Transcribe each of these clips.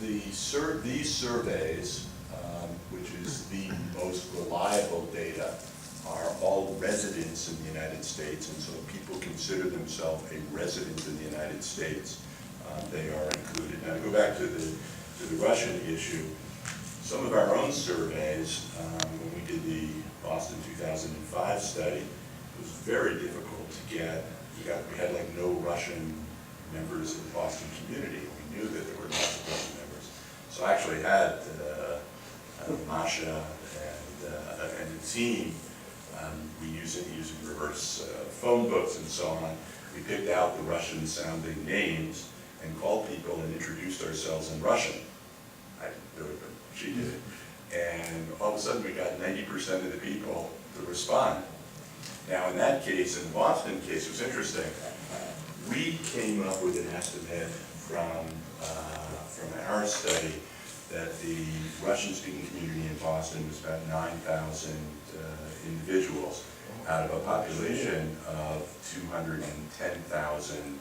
These surveys, which is the most reliable data, are all residents in the United States, and so people consider themselves a resident in the United States. They are included. Now, to go back to the Russian issue, some of our own surveys, when we did the Boston 2005 study, it was very difficult to get. We had like no Russian members in the Boston community. We knew that there were lots of Russian members. So I actually had Masha and the team, we using reverse phone books and so on. We picked out the Russian-sounding names and called people and introduced ourselves in Russian. I didn't do it, but she did it. And all of a sudden we got 90% of the people to respond. Now in that case, in the Boston case, it was interesting. We came up with an estimate from our study that the Russian-speaking community in Boston was about 9,000 individuals out of a population of 210,000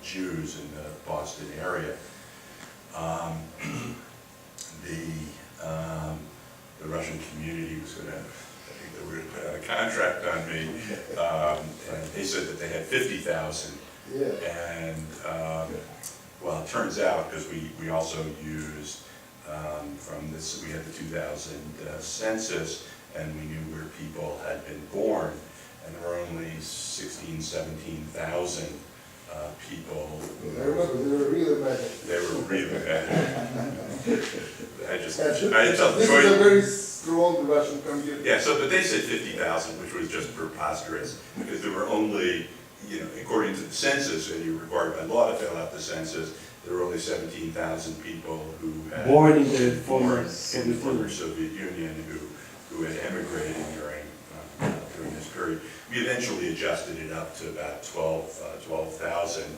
Jews in the Boston area. The Russian community was going to, I think they were going to put out a contract on me, and they said that they had 50,000. Yeah. And well, it turns out, because we also used from this, we had the 2000 census, and we knew where people had been born, and there were only 16,000, 17,000 people. I remember, they were really mad. They were really bad. This I had tough is choice. a very strong Russian community. Yeah, so, but they said 50,000, which was just preposterous, because there were only, according to the census, and you're required by law to fill out the census, there were only 17,000 people who had born in the former former Soviet Union who had emigrated during this period. We eventually adjusted it up to about 12,000,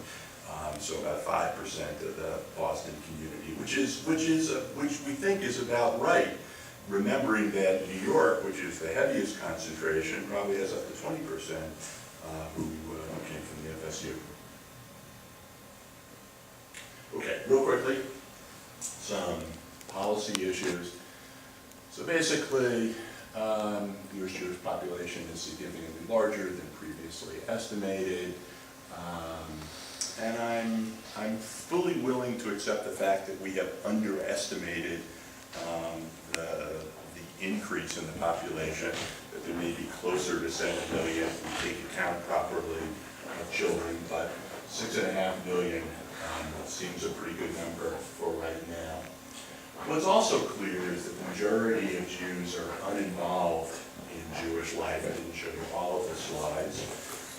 so about 5% of the Boston community, which we think is about right. Remembering that New York, which is the heaviest concentration, probably has up to 20% who came from the FSU. Okay, real quickly, some policy issues. So basically, the U.S. Jewish population is significantly larger than previously estimated, and I'm fully willing to accept the fact that we have underestimated the increase in the population, that there may be closer to 7 million if we take account properly of children, but 6.5 million seems a pretty good number for right now. What's also clear is that the majority of Jews are uninvolved in Jewish life. I didn't show you all of the slides,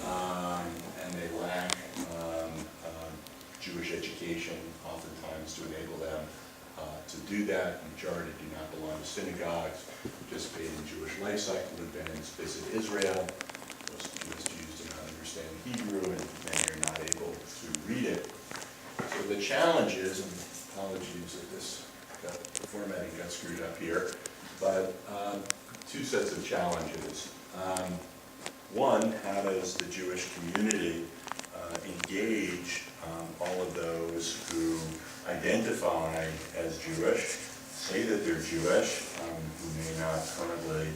and they lack Jewish education oftentimes to enable them to do that. The majority do not belong to synagogues, participate in Jewish life cycle events, visit Israel. Most Jews do not understand Hebrew, and many are not able to read it. So the challenge is, and apologies if the formatting got screwed up here, but two sets of challenges. One, how does the Jewish community engage all of those who identify as Jewish, say that they're Jewish, who may not currently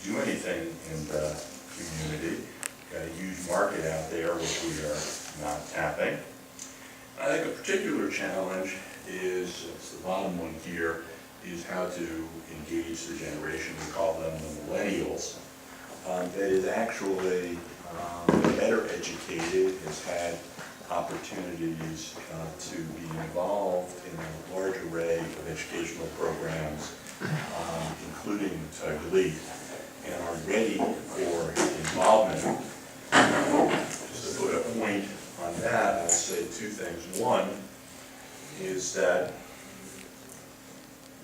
do anything in the community? Got a huge market out there which we are not tapping. I think a particular challenge is, it's the bottom one here, is how to engage the generation, we call them the millennials, that is actually better educated, has had opportunities to be involved in a large array of educational programs, including Taglit, and are ready for involvement. Just to put a point on that, I'll say two things. One is that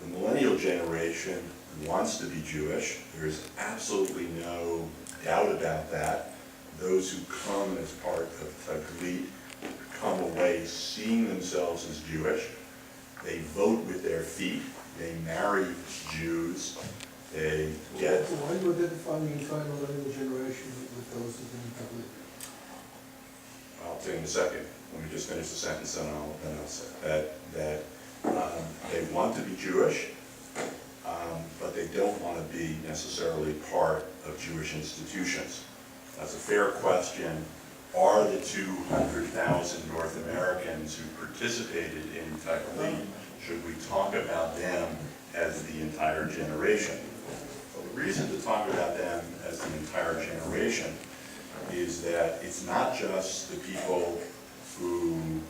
the millennial generation wants to be Jewish. There's absolutely no doubt about that. Those who come as part of Taglit come away seeing themselves as Jewish. They vote with their feet. They marry Jews. They get... Why are you identifying the entire millennial generation with those who didn't Taglit? I'll tell you in a second. let me just finish the sentence and I'll say that they want to be Jewish, but they don't want to be necessarily part of Jewish institutions. That's a fair question. Are the 200,000 North Americans who participated in Taqlid, should we talk about them as the entire generation? Well, the reason to talk about them as the entire generation is that it's not just the people who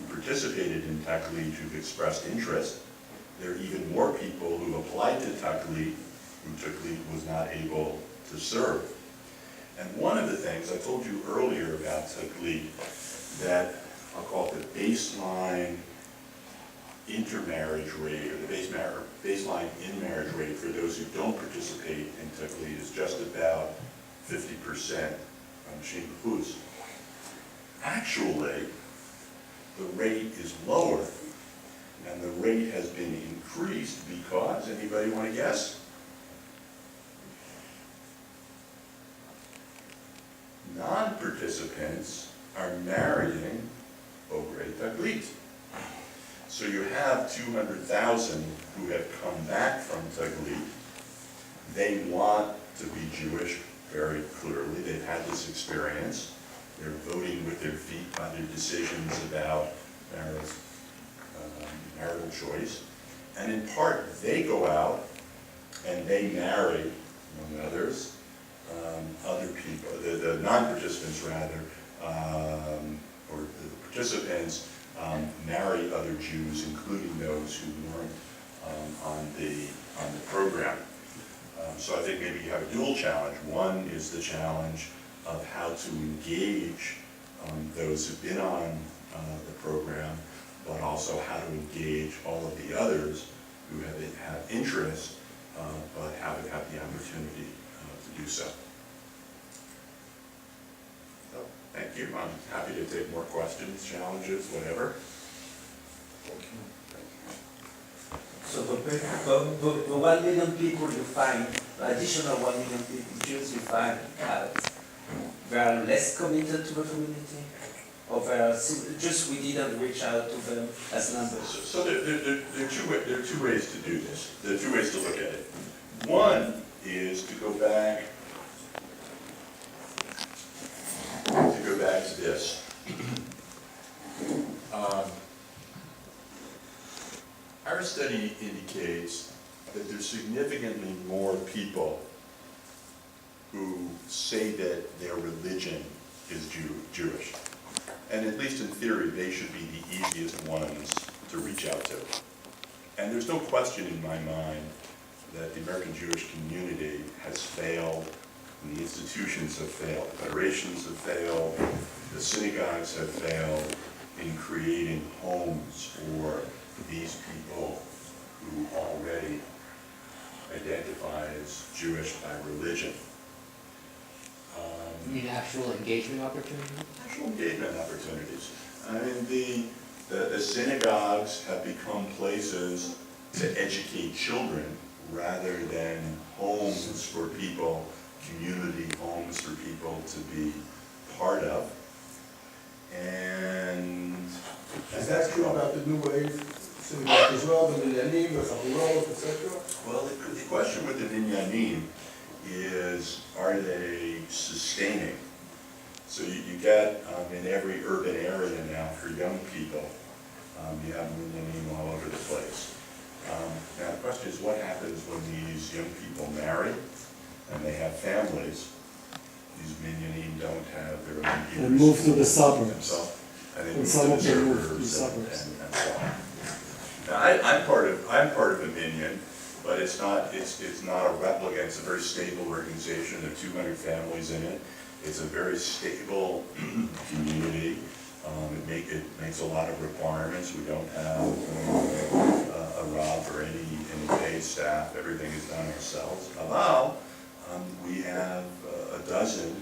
participated in Taqlid who've expressed interest. There are even more people who applied to Taqlid who Taqlid was not able to serve. And one of the things I told you earlier about Taqlid, that I'll call it the baseline intermarriage rate, or the baseline in-marriage rate for those who don't participate in Taqlid is just about 50% Shim B'chutz. Actually, the rate is lower, and the rate has been increased because, anybody want to guess? Non-participants are marrying Bogrei Taqlid. So you have 200,000 who have come back from Taqlid. They want to be Jewish very clearly. They've had this experience. They're voting with their feet by their decisions about marital choice. And in part, they go out and they marry, among others, other people, the non-participants rather, or the participants marry other Jews, including those who weren't on the program. So I think maybe you have a dual challenge. One is the challenge of how to engage those who've been on the program, but also how to engage all of the others who have interest, but haven't had the opportunity to do so. So, thank you. I'm happy to take more questions, challenges, whatever. So the 1 million people you find, the additional 1 million people, Jews you find, they are less committed to the community? Or they are just we didn't reach out to them as numbers? So there are two ways to do this. There are two ways to look at it. One is to go back to this. Our study indicates that there's significantly more people who say that their religion is Jewish. And at least in theory, they should be the easiest ones to reach out to. And there's no question in my mind that the American Jewish community has failed, and the institutions have failed, the federations have failed, the synagogues have failed in creating homes for these people who already identify as Jewish by religion. You mean actual engagement opportunities? Actual engagement opportunities. I mean, the synagogues have become places to educate children rather than homes for people, community homes for people to be part of. And Is that true about the New Wave synagogue as well, the Minyanim, the Chaburot, etc.? well, the question with the Minyanim is, are they sustaining? So you get in every urban area now for young people, you have Minyanim all over the place. Now the question is, what happens when these young people marry and they have families? These Minyanim don't have their own They move to the suburbs. And they And move some to of the them move to the suburbs suburbs. and so on. Now I'm part of a Minyan, but it's not a replica. It's a very stable organization. There are 200 families in it. It's a very stable community. It makes a lot of requirements. We don't have a Rav or any paid staff. Everything is done ourselves. Aval, we have a dozen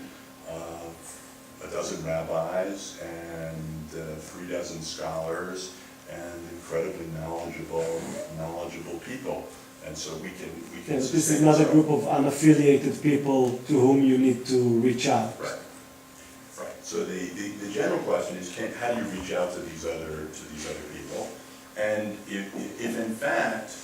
rabbis and 3 scholars and incredibly knowledgeable people. And so we can Yes, this is not a group of unaffiliated people to whom you need to reach out. Right. Right. So the general question is, how do you reach out to these other people? And if in fact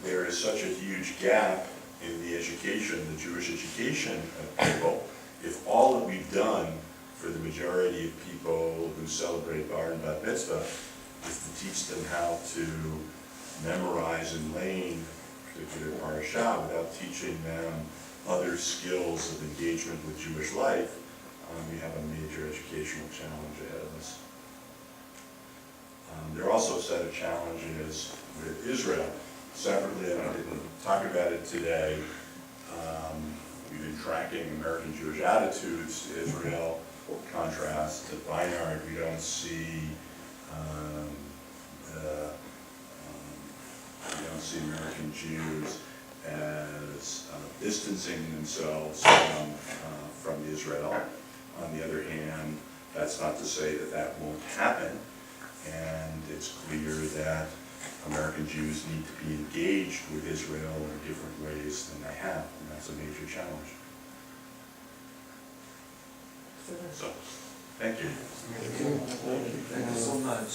there is such a huge gap in the education, the Jewish education of people, if all that we've done for the majority of people who celebrate Bar and Bat Mitzvah is to teach them how to memorize and lane particular parashah without teaching them other skills of engagement with Jewish life, we have a major educational challenge ahead of us. There are also a set of challenges with Israel. Separately, and I didn't talk about it today, we've been tracking American Jewish attitudes to Israel. Contrast to Beinart, we don't see American Jews as distancing themselves from Israel. On the other hand, that's not to say that that won't happen, and it's clear that American Jews need to be engaged with Israel in different ways than they have, and that's a major challenge. So, thank you. Thank you so much.